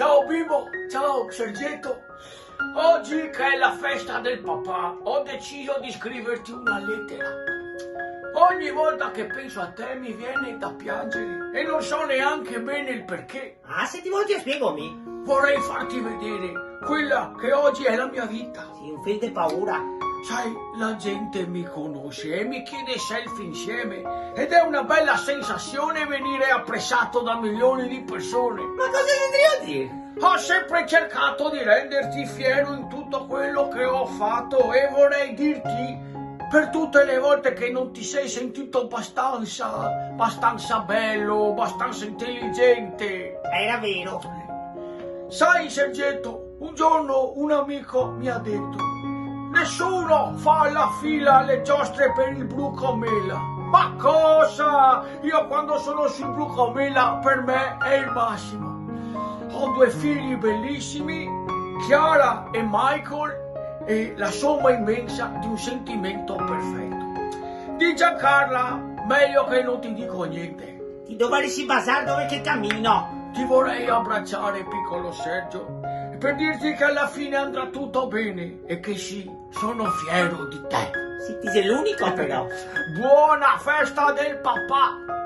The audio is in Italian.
Ciao bimbo, ciao Sergetto. Oggi che è la festa del papà, ho deciso di scriverti una lettera. Ogni volta che penso a te mi viene da piangere e non so neanche bene il perché. Ah, se ti vuoi ti spiegami. Vorrei farti vedere quella che oggi è la mia vita. Sì, un film di paura. Sai, la gente mi conosce e mi chiede selfie insieme ed è una bella sensazione venire apprezzato da milioni di persone. Ma cosa vendrei a dire? Ho sempre cercato di renderti fiero in tutto quello che ho fatto e vorrei dirti per tutte le volte che non ti sei sentito abbastanza bello, abbastanza intelligente. Era vero. Sai, Sergetto, un giorno un amico mi ha detto: nessuno fa la fila alle giostre per il Brucomela. Ma cosa? Io quando sono sul Brucomela per me è il massimo. Ho due figli bellissimi, Chiara e Michael, e la somma immensa di un sentimento perfetto. Di Giancarla, meglio che non ti dico niente. Ti dovresti basare dove che cammino. Ti vorrei abbracciare, piccolo Sergio, per dirti che alla fine andrà tutto bene e che sì, sono fiero di te. Sì, ti sei l'unico però. Buona festa del papà!